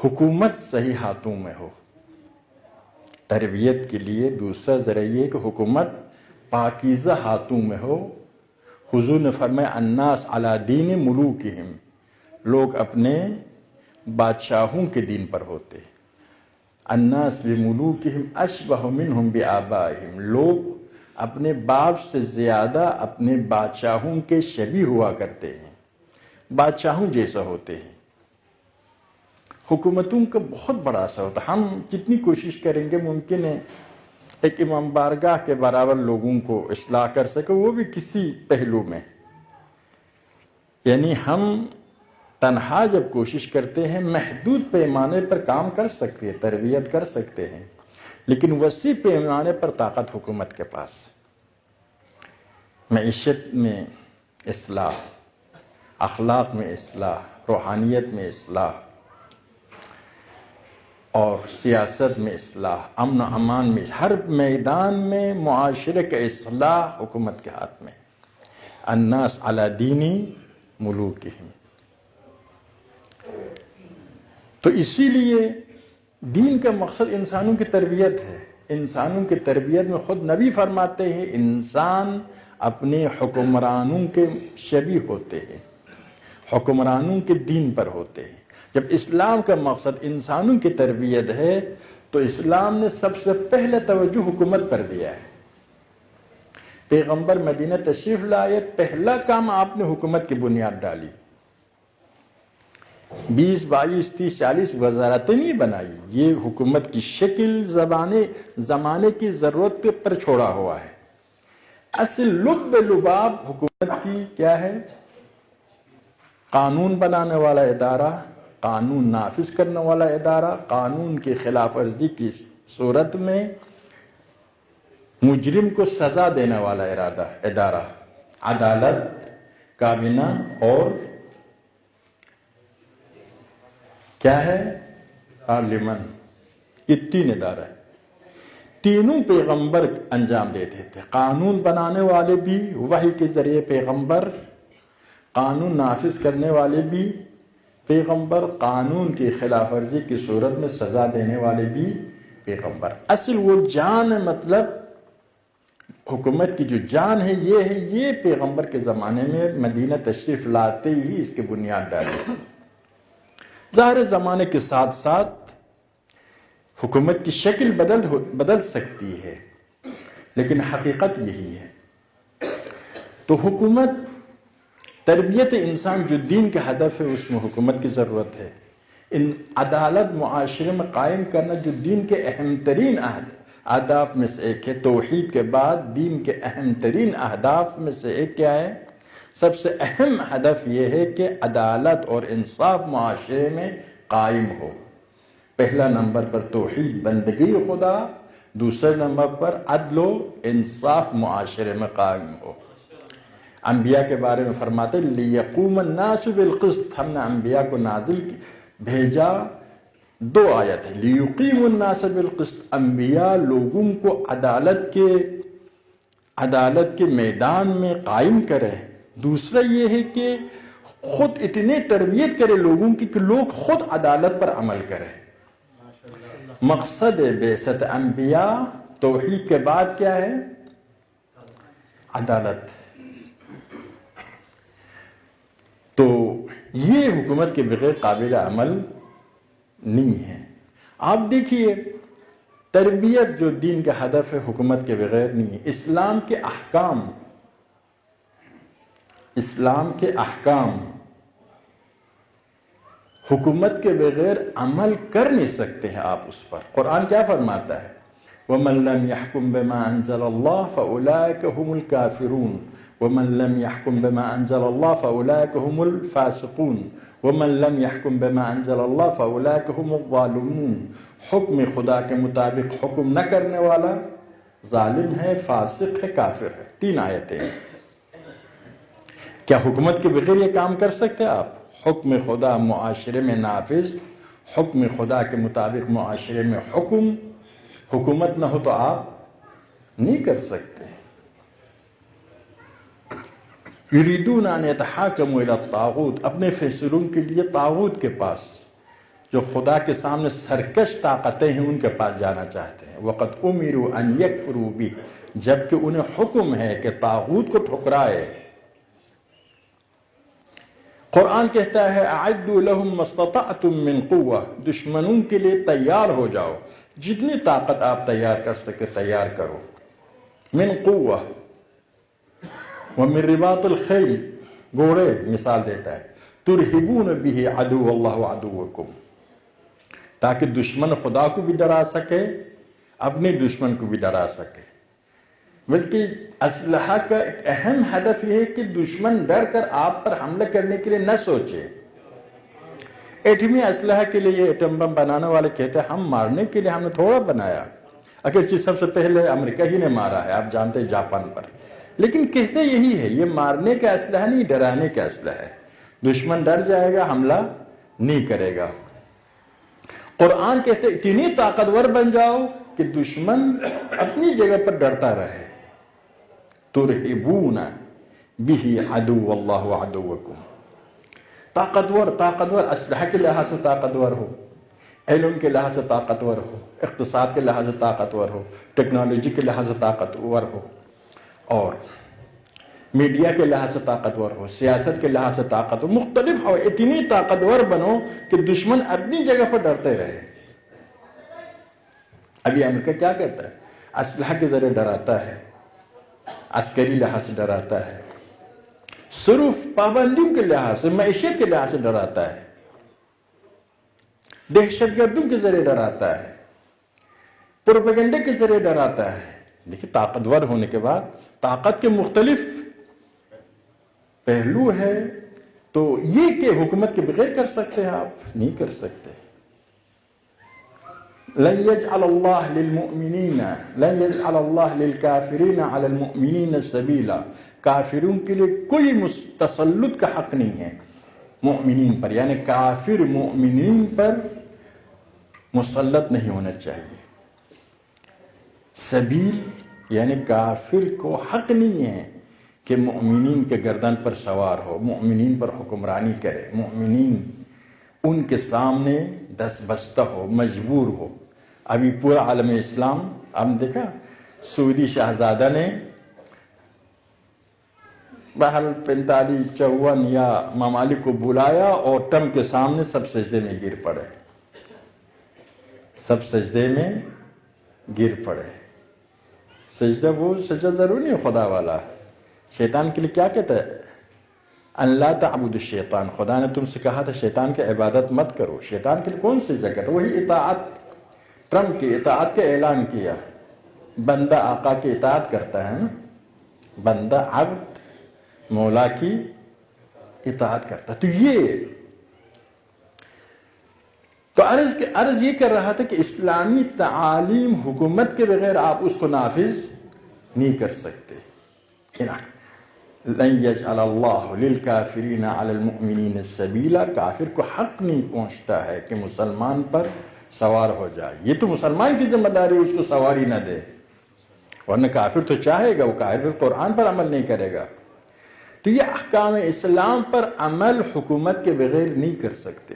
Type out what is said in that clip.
حکومت صحیح ہاتھوں میں ہو. تربیت کے لیے دوسرا ذریعہ ہے کہ حکومت پاکیزہ ہاتھوں میں ہو. حضور نے فرمایا الناس علی دین ملوکہم، لوگ اپنے بادشاہوں کے دین پر ہوتے. الناس بملوکہم اشبہ منہم بآبائہم، لوگ اپنے باپ سے زیادہ اپنے بادشاہوں کے شبیہ ہوا کرتے ہیں، بادشاہوں جیسا ہوتے ہیں. حکومتوں کا بہت بڑا اثر ہوتا ہے. ہم جتنی کوشش کریں گے ممکن ہے ایک امام بارگاہ کے برابر لوگوں کو اصلاح کر سکے، وہ بھی کسی پہلو میں. یعنی ہم تنہا جب کوشش کرتے ہیں محدود پیمانے پر کام کر سکتے ہیں، تربیت کر سکتے ہیں، لیکن وسیع پیمانے پر طاقت حکومت کے پاس. معیشت میں اصلاح، اخلاق میں اصلاح، روحانیت میں اصلاح اور سیاست میں اصلاح، امن و امان میں، ہر میدان میں معاشرے کا اصلاح حکومت کے ہاتھ میں. الناس علی دین ملوکہم. تو اسی لیے دین کا مقصد انسانوں کی تربیت ہے. انسانوں کی تربیت میں خود نبی فرماتے ہیں انسان اپنے حکمرانوں کے شبیہ ہوتے ہیں، حکمرانوں کے دین پر ہوتے ہیں. جب اسلام کا مقصد انسانوں کی تربیت ہے تو اسلام نے سب سے پہلے توجہ حکومت پر دیا ہے. پیغمبر مدینہ تشریف لائے، پہلا کام آپ نے حکومت کی بنیاد ڈالی. 20 22 30 40 وزارتیں نہیں بنائی، یہ حکومت کی شکل زمانے کی ضرورت پر چھوڑا ہوا ہے. اصل لب لباب حکومت کی کیا ہے؟ قانون بنانے والا ادارہ، قانون نافذ کرنے والا ادارہ، قانون کی خلاف ورزی کی صورت میں مجرم کو سزا دینے والا ادارہ، عدالت، کابینہ اور کیا ہے؟ پارلیمنٹ. یہ 3 ادارہ ہے. تینوں پیغمبر انجام دیتے تھے. قانون بنانے والے بھی وحی کے ذریعے پیغمبر، قانون نافذ کرنے والے بھی پیغمبر، قانون کی خلاف ورزی کی صورت میں سزا دینے والے بھی پیغمبر. اصل وہ جان ہے، مطلب حکومت کی جو جان ہے یہ پیغمبر کے زمانے میں مدینہ تشریف لاتے ہی اس کی بنیاد ڈالی. ظاہر زمانے کے ساتھ ساتھ حکومت کی شکل بدل سکتی ہے، لیکن حقیقت یہی ہے. تو حکومت تربیت انسان جو دین کا ہدف ہے اس میں حکومت کی ضرورت ہے. عدالت معاشرے میں قائم کرنا جو دین کے اہم ترین اہداف میں سے ایک ہے. توحید کے بعد دین کے اہم ترین اہداف میں سے ایک کیا ہے؟ سب سے اہم ہدف یہ ہے کہ عدالت اور انصاف معاشرے میں قائم ہو. پہلا نمبر پر توحید بندگی خدا، دوسرے نمبر پر عدل و انصاف معاشرے میں قائم ہو. انبیاء کے بارے میں فرماتے لیقوم الناس بالقسط، ہم نے انبیاء کو بھیجا 2 آیت ہے. لیقیم الناس بالقسط، انبیاء لوگوں کو عدالت کے میدان میں قائم کرے. دوسرا یہ ہے کہ خود اتنے تربیت کرے لوگوں کی کہ لوگ خود عدالت پر عمل کرے. مقصد بعثت انبیاء توحید کے بعد کیا ہے؟ عدالت. تو یہ حکومت کے بغیر قابل عمل نہیں ہے. آپ دیکھیے تربیت جو دین کا ہدف ہے حکومت کے بغیر نہیں ہے. اسلام کے احکام حکومت کے بغیر عمل کر نہیں سکتے ہیں آپ اس پر. قرآن کیا فرماتا ہے؟ وَمَن لَّمْ يَحْكُم بِمَا أَنزَلَ اللَّهُ فَأُولَٰئِكَ هُمُ الْكَافِرُونَ وَمَن لَّمْ يَحْكُم بِمَا أَنزَلَ اللَّهُ فَأُولَٰئِكَ هُمُ الْفَاسِقُونَ وَمَن لَّمْ يَحْكُم بِمَا أَنزَلَ اللَّهُ فَأُولَٰئِكَ هُمُ الظَّالِمُونَ. حکم خدا کے مطابق حکم نہ کرنے والا ظالم ہے، فاسق ہے، کافر ہے. 3 آیتیں ہیں. کیا حکومت کے بغیر یہ کام کر سکتے آپ؟ حکم خدا معاشرے میں نافذ، حکم خدا کے مطابق معاشرے میں حکومت نہ ہو تو آپ نہیں کر سکتے. یریدون ان یتحاکموا الی الطاغوت، اپنے فیصلوں کے لیے طاغوت کے پاس جو خدا کے سامنے سرکش طاقتیں ہیں ان کے پاس جانا چاہتے ہیں. وَقَدْ أُمِرُوا أَنْ يَكْفُرُوا بِهِ، جبکہ انہیں حکم ہے کہ طاغوت کو ٹھکرائے. قرآن کہتا ہے اعدوا لهم ما استطعتم من قوة، دشمنوں کے لیے تیار ہو جاؤ، جتنی طاقت آپ تیار کر سکے تیار کرو. من قوة ومن رباط الخیل، گھوڑے مثال دیتا ہے. ترہبون به عدو اللہ عدوکم، تاکہ دشمن خدا کو بھی ڈرا سکے، اپنے دشمن کو بھی ڈرا سکے. بلکہ اسلحہ کا ایک اہم ہدف یہ ہے کہ دشمن ڈر کر آپ پر حملہ کرنے کے لیے نہ سوچے. ایٹمی اسلحہ کے لیے یہ ایٹم بم بنانے والے کہتے ہیں ہم مارنے کے لیے ہم نے تھوڑا بنایا، اگرچہ سب سے پہلے امریکہ ہی نے مارا ہے، آپ جانتے ہیں جاپان پر، لیکن کہتے یہی ہے یہ مارنے کا اسلحہ نہیں، ڈرانے کا اسلحہ ہے. دشمن ڈر جائے گا، حملہ نہیں کرے گا. قرآن کہتے اتنی طاقتور بن جاؤ کہ دشمن اپنی جگہ پر ڈرتا رہے. ترہبون به عدو اللہ عدوکم، طاقتور اسلحہ کے لحاظ سے طاقتور ہو، علم کے لحاظ سے طاقتور ہو، اقتصاد کے لحاظ سے طاقتور ہو، ٹیکنالوجی کے لحاظ سے طاقتور ہو، اور میڈیا کے لحاظ سے طاقتور ہو، سیاست کے لحاظ سے طاقتور، مختلف ہو، اتنی طاقتور بنو کہ دشمن اپنی جگہ پر ڈرتے رہے. ابھی امریکہ کیا کرتا ہے؟ اسلحہ کے ذریعے ڈراتا ہے، عسکری لحاظ سے ڈراتا ہے، صرف پابندیوں کے لحاظ سے، معیشت کے لحاظ سے ڈراتا ہے، دہشت گردوں کے ذریعے ڈراتا ہے، پروپیگنڈے کے ذریعے ڈراتا ہے. لیکن طاقتور ہونے کے بعد طاقت کے مختلف پہلو ہے، تو یہ کہ حکومت کے بغیر کر سکتے ہیں آپ؟ نہیں کر سکتے. لن يجعل الله للمؤمنين لن يجعل الله للكافرين على المؤمنين سبيلا، کافروں کے لیے کوئی تسلط کا حق نہیں ہے مؤمنین پر، یعنی کافر مؤمنین پر مسلط نہیں ہونا چاہیے. سبیل یعنی کافر کو حق نہیں ہے کہ مؤمنین کے گردن پر سوار ہو، مؤمنین پر حکمرانی کرے، مؤمنین ان کے سامنے دست بستہ ہو، مجبور ہو. ابھی پورا عالم اسلام ہم دیکھا، سعودی شہزادہ نے بہرحال 45-54 یا ممالک کو بلایا اور ٹرمپ کے سامنے سب سجدے میں گر پڑے، سب سجدے میں گر پڑے. سجدہ وہ سجدہ ضروری نہیں خدا والا. شیطان کے لیے کیا کہتا ہے؟ اللہ تعبد الشیطان، خدا نے تم سے کہا تھا شیطان کی عبادت مت کرو. شیطان کے لیے کون سجدہ کرتا؟ وہی اطاعت، ٹرمپ کی اطاعت کا اعلان کیا. بندہ آقا کی اطاعت کرتا ہے نا، بندہ عبد مولا کی اطاعت کرتا. تو عرض یہ کر رہا تھا کہ اسلامی تعالیم حکومت کے بغیر آپ اس کو نافذ نہیں کر سکتے. لن يجعل اللہ للکافرین علی المؤمنین سبیلا، کافر کو حق نہیں پہنچتا ہے کہ مسلمان پر سوار ہو جائے. یہ تو مسلمان کی ذمہ داری اس کو سواری نہ دے، ورنہ کافر تو چاہے گا، وہ کافر قرآن پر عمل نہیں کرے گا. تو یہ احکام اسلام پر عمل حکومت کے بغیر نہیں کر سکتے.